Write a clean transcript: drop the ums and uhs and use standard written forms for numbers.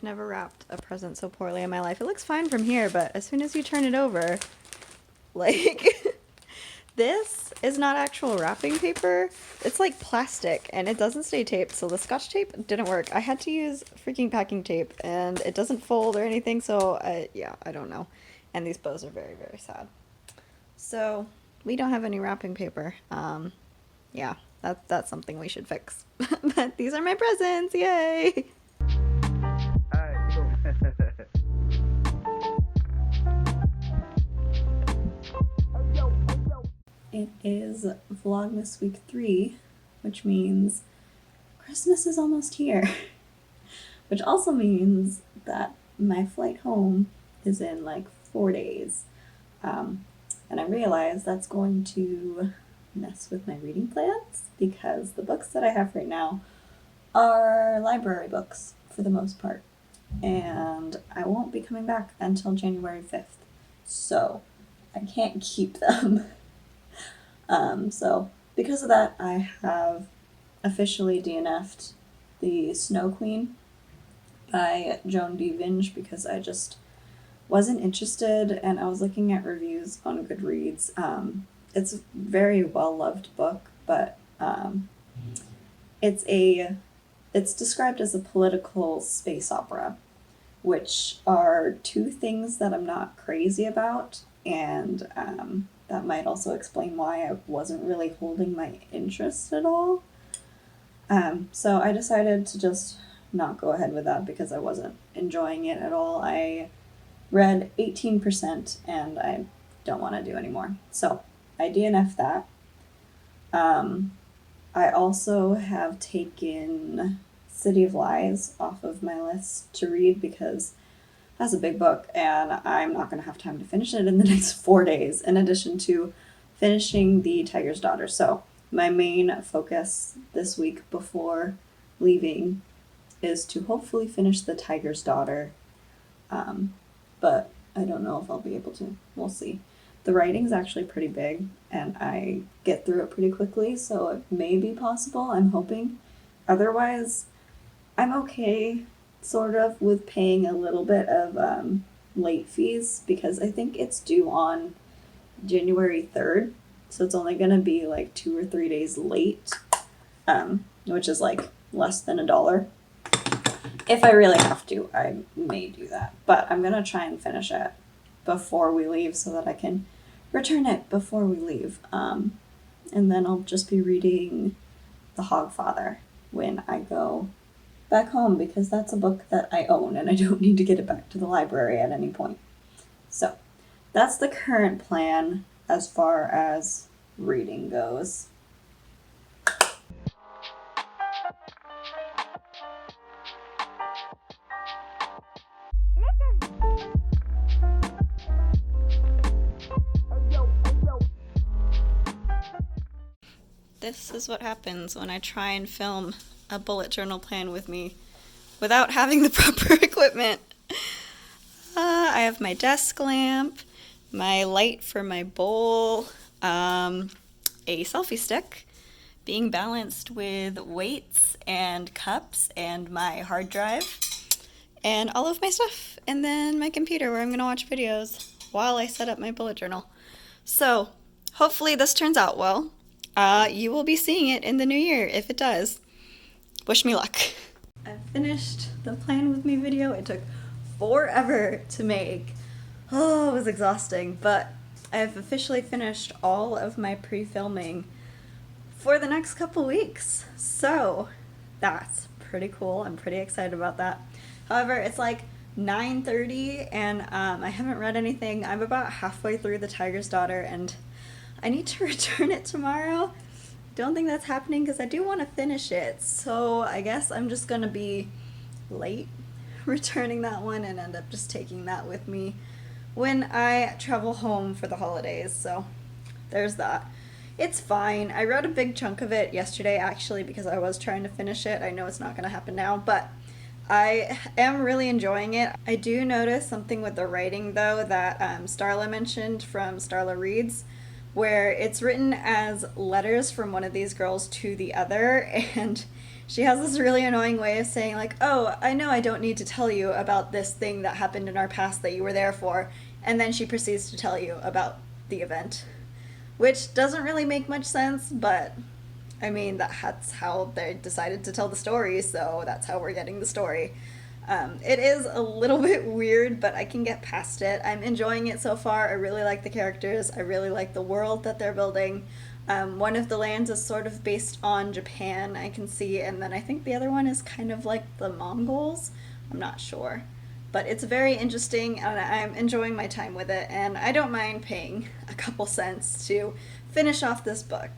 I've never wrapped a present so poorly in my life. It looks fine from here, but as soon as you turn it over, like, this is not actual wrapping paper. It's like plastic, and it doesn't stay taped, so the Scotch tape didn't work. I had to use freaking packing tape, and it doesn't fold or anything, so yeah, I don't know. And these bows are very, very sad. So, we don't have any wrapping paper. Yeah, that's something we should fix. But these are my presents, yay! It is Vlogmas week 3, which means Christmas is almost here. Which also means that my flight home is in like 4 days. And I realize that's going to mess with my reading plans because the books that I have right now are library books for the most part. And I won't be coming back until January 5th. So I can't keep them. So because of that, I have officially DNF'd The Snow Queen by Joan Vinge because I just wasn't interested, and I was looking at reviews on Goodreads. It's a very well-loved book, but it's described as a political space opera, which are two things that I'm not crazy about, and that might also explain why I wasn't really holding my interest at all. So I decided to just not go ahead with that because I wasn't enjoying it at all. I read 18% and I don't want to do anymore. So I DNF'd that. I also have taken City of Lies off of my list to read because that's a big book and I'm not going to have time to finish it in the next 4 days, in addition to finishing The Tiger's Daughter. So my main focus this week before leaving is to hopefully finish The Tiger's Daughter. But I don't know if I'll be able to. We'll see. The writing's actually pretty big, and I get through it pretty quickly, so it may be possible. I'm hoping. Otherwise, I'm okay, sort of, with paying a little bit of late fees, because I think it's due on January 3rd, so it's only going to be like 2 or 3 days late, which is like less than $1. If I really have to, I may do that. But I'm going to try and finish it before we leave so that I can return it before we leave. And then I'll just be reading The Hogfather when I go back home because that's a book that I own and I don't need to get it back to the library at any point. So that's the current plan as far as reading goes. This is what happens when I try and film a bullet journal plan with me without having the proper equipment. I have my desk lamp, my light for my bowl, a selfie stick being balanced with weights and cups and my hard drive and all of my stuff, and then my computer where I'm going to watch videos while I set up my bullet journal. So hopefully this turns out well. You will be seeing it in the new year if it does. Wish me luck. I finished the plan with me video. It took forever to make. Oh, it was exhausting, but I've officially finished all of my pre-filming for the next couple weeks. So that's pretty cool. I'm pretty excited about that. However, it's like 9:30 and I haven't read anything. I'm about halfway through The Tiger's Daughter and I need to return it tomorrow. Don't think that's happening because I do want to finish it. So I guess I'm just going to be late returning that one and end up just taking that with me when I travel home for the holidays. So there's that. It's fine. I wrote a big chunk of it yesterday actually because I was trying to finish it. I know it's not going to happen now, but I am really enjoying it. I do notice something with the writing though that Starla mentioned from Starla Reads, where it's written as letters from one of these girls to the other, and She has this really annoying way of saying, like, oh, I know I don't need to tell you about this thing that happened in our past that you were there for, and then she proceeds to tell you about the event. Which doesn't really make much sense, but I mean, that's how they decided to tell the story, so that's how we're getting the story. It is a little bit weird, but I can get past it. I'm enjoying it so far. I really like the characters. I really like the world that they're building. One of the lands is sort of based on Japan, I can see, and then I think the other one is kind of like the Mongols. I'm not sure. But it's very interesting, and I'm enjoying my time with it, and I don't mind paying a couple cents to finish off this book.